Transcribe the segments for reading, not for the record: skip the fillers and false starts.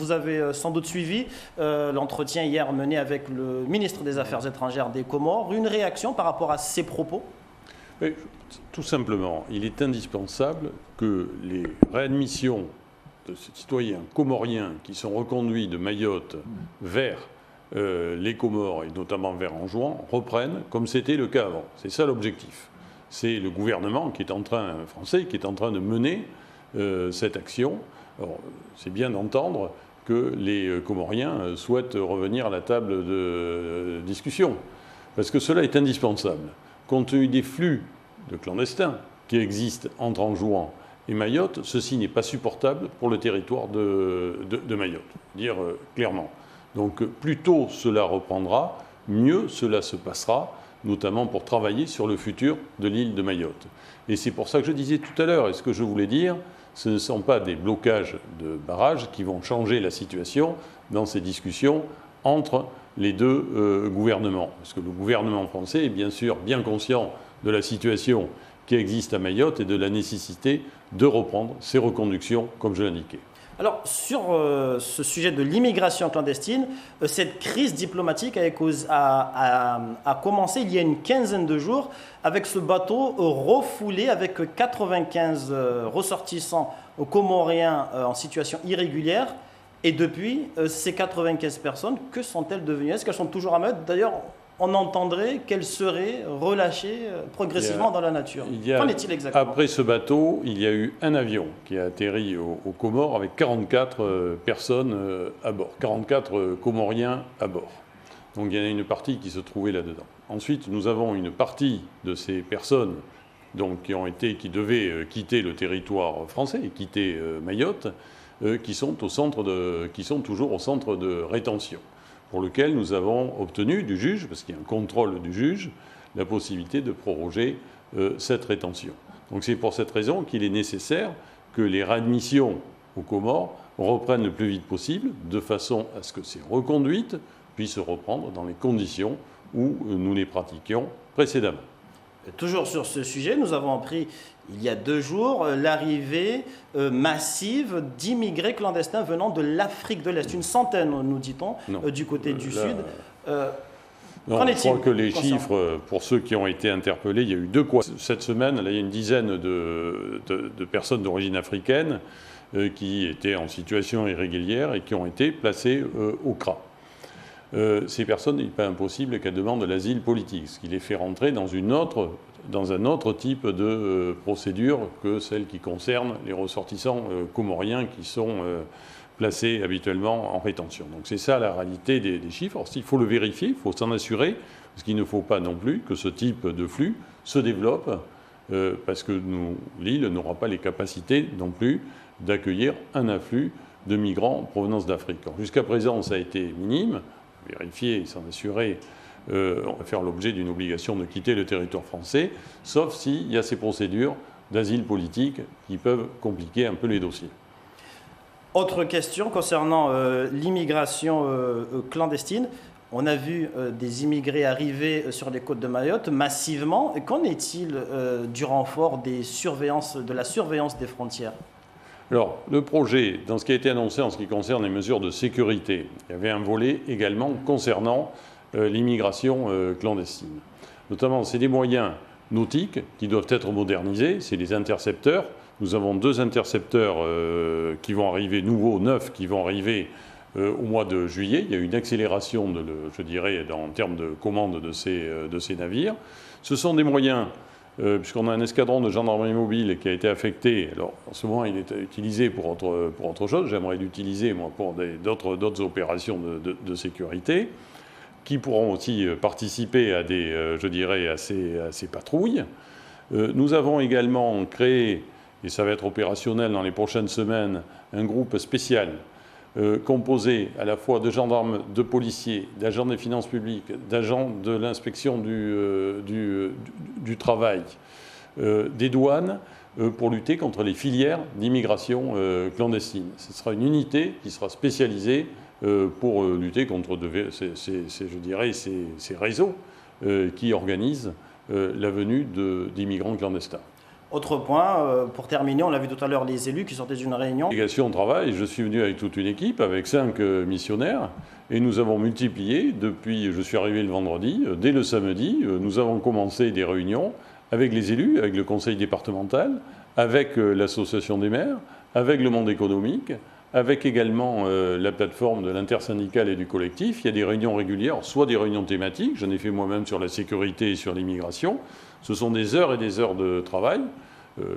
vous avez sans doute suivi l'entretien hier mené avec le ministre des Affaires étrangères des Comores. Une réaction par rapport à ces propos? Mais, tout simplement, il est indispensable que les réadmissions de ces citoyens comoriens qui sont reconduits de Mayotte vers les Comores, et notamment vers Anjouan, reprennent comme c'était le cas avant. C'est ça l'objectif. C'est le gouvernement français qui est en train de mener cette action. C'est bien d'entendre que les Comoriens souhaitent revenir à la table de discussion, parce que cela est indispensable. Compte tenu des flux de clandestins qui existent entre Anjouan et Mayotte, ceci n'est pas supportable pour le territoire de Mayotte, dire clairement. Donc plus tôt cela reprendra, mieux cela se passera, notamment pour travailler sur le futur de l'île de Mayotte. Et c'est pour ça que je disais tout à l'heure, et ce que je voulais dire, ce ne sont pas des blocages de barrages qui vont changer la situation dans ces discussions entre les deux gouvernements. Parce que le gouvernement français est bien sûr bien conscient de la situation qui existe à Mayotte et de la nécessité de reprendre ces reconductions, comme je l'indiquais. Alors, sur ce sujet de l'immigration clandestine, cette crise diplomatique a commencé il y a une quinzaine de jours avec ce bateau refoulé avec 95 ressortissants comoriens en situation irrégulière. Et depuis, ces 95 personnes, que sont-elles devenues? Est-ce qu'elles sont toujours à Mayotte? D'ailleurs, on entendrait qu'elles seraient relâchées progressivement dans la nature. Qu'en est-il exactement? Après ce bateau, il y a eu un avion qui a atterri aux Comores avec 44 personnes à bord, 44 Comoriens à bord. Donc il y en a une partie qui se trouvait là-dedans. Ensuite, nous avons une partie de ces personnes donc, qui devaient quitter le territoire français et quitter Mayotte, qui sont toujours au centre de rétention, pour lequel nous avons obtenu du juge, parce qu'il y a un contrôle du juge, la possibilité de proroger cette rétention. Donc c'est pour cette raison qu'il est nécessaire que les réadmissions aux Comores reprennent le plus vite possible, de façon à ce que ces reconduites puissent reprendre dans les conditions où nous les pratiquions précédemment. Toujours sur ce sujet, nous avons appris il y a 2 jours l'arrivée massive d'immigrés clandestins venant de l'Afrique de l'Est. Une centaine, nous dit-on, du côté du Sud. Non, je crois que les chiffres, pour ceux qui ont été interpellés, il y a eu 2 quoi. Cette semaine, là, il y a une dizaine de personnes d'origine africaine qui étaient en situation irrégulière et qui ont été placées au CRA. Ces personnes, il n'est pas impossible qu'elles demandent l'asile politique, ce qui les fait rentrer dans un autre type de procédure que celle qui concerne les ressortissants comoriens qui sont placés habituellement en rétention. Donc c'est ça la réalité des chiffres. Alors, il faut le vérifier, il faut s'en assurer, parce qu'il ne faut pas non plus que ce type de flux se développe, parce que l'île n'aura pas les capacités non plus d'accueillir un afflux de migrants en provenance d'Afrique. Jusqu'à présent, ça a été minime. Vérifier et s'en assurer, on va faire l'objet d'une obligation de quitter le territoire français, sauf s'il y a ces procédures d'asile politique qui peuvent compliquer un peu les dossiers. Autre question concernant l'immigration clandestine. On a vu des immigrés arriver sur les côtes de Mayotte massivement. Qu'en est-il du renfort de la surveillance des frontières ? Alors, le projet, dans ce qui a été annoncé en ce qui concerne les mesures de sécurité, il y avait un volet également concernant l'immigration clandestine. Notamment, c'est des moyens nautiques qui doivent être modernisés, c'est les intercepteurs. Nous avons 2 intercepteurs qui vont arriver, nouveaux, 9, qui vont arriver au mois de juillet. Il y a eu une accélération, je dirais, en termes de commande de ces navires. Ce sont des moyens... puisqu'on a un escadron de gendarmerie mobile qui a été affecté. Alors, en ce moment, il est utilisé pour autre chose. J'aimerais l'utiliser, moi, pour d'autres opérations de sécurité, qui pourront aussi participer à ces patrouilles. Nous avons également créé, et ça va être opérationnel dans les prochaines semaines, un groupe spécial composé à la fois de gendarmes, de policiers, d'agents des finances publiques, d'agents de l'inspection du travail, des douanes, pour lutter contre les filières d'immigration clandestine. Ce sera une unité qui sera spécialisée pour lutter contre ces réseaux qui organisent la venue d'immigrants clandestins. Autre point, pour terminer, on l'a vu tout à l'heure, les élus qui sortaient d'une réunion. Délégation de travail, je suis venu avec toute une équipe, avec 5 missionnaires, et nous avons multiplié, depuis, je suis arrivé le vendredi, dès le samedi, nous avons commencé des réunions avec les élus, avec le conseil départemental, avec l'association des maires, avec le monde économique, avec également la plateforme de l'intersyndicale et du collectif. Il y a des réunions régulières, soit des réunions thématiques, j'en ai fait moi-même sur la sécurité et sur l'immigration. Ce sont des heures et des heures de travail.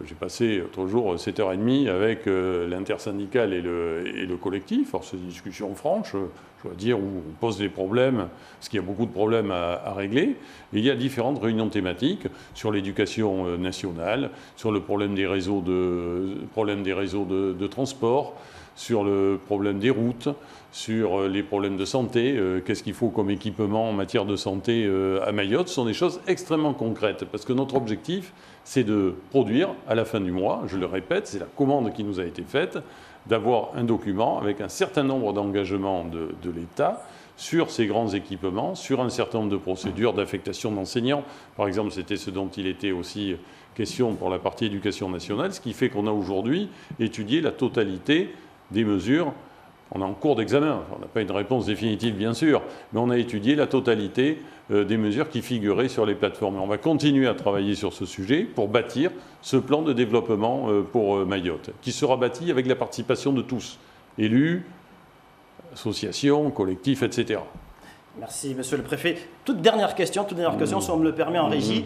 J'ai passé l'autre jour 7h30 avec l'intersyndicale et le collectif. Alors, c'est des discussions franches, je dois dire, où on pose des problèmes, parce qu'il y a beaucoup de problèmes à régler. Et il y a différentes réunions thématiques sur l'éducation nationale, sur le problème des réseaux de transport, sur le problème des routes, sur les problèmes de santé, qu'est-ce qu'il faut comme équipement en matière de santé à Mayotte. Ce sont des choses extrêmement concrètes, parce que notre objectif, c'est de produire à la fin du mois, je le répète, c'est la commande qui nous a été faite, d'avoir un document avec un certain nombre d'engagements de l'État sur ces grands équipements, sur un certain nombre de procédures d'affectation d'enseignants. Par exemple, c'était ce dont il était aussi question pour la partie éducation nationale, ce qui fait qu'on a aujourd'hui étudié la totalité des mesures. On est en cours d'examen, on n'a pas une réponse définitive bien sûr, mais on a étudié la totalité des mesures qui figuraient sur les plateformes. Et on va continuer à travailler sur ce sujet pour bâtir ce plan de développement pour Mayotte, qui sera bâti avec la participation de tous, élus, associations, collectifs, etc. Merci, monsieur le préfet. Toute dernière question, si on me le permet en régie.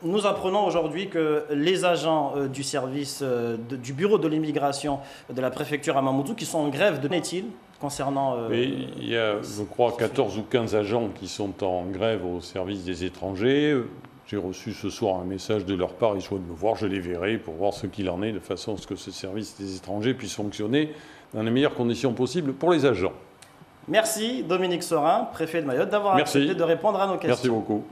Nous apprenons aujourd'hui que les agents du service du bureau de l'immigration de la préfecture à Mamoudzou qui sont en grève, de n'est-il concernant... Il y a, je crois, 14 ou 15 agents qui sont en grève au service des étrangers. J'ai reçu ce soir un message de leur part, ils souhaitent me voir, je les verrai pour voir ce qu'il en est, de façon à ce que ce service des étrangers puisse fonctionner dans les meilleures conditions possibles pour les agents. Merci Dominique Sorin, préfet de Mayotte, d'avoir accepté de répondre à nos questions. Merci beaucoup.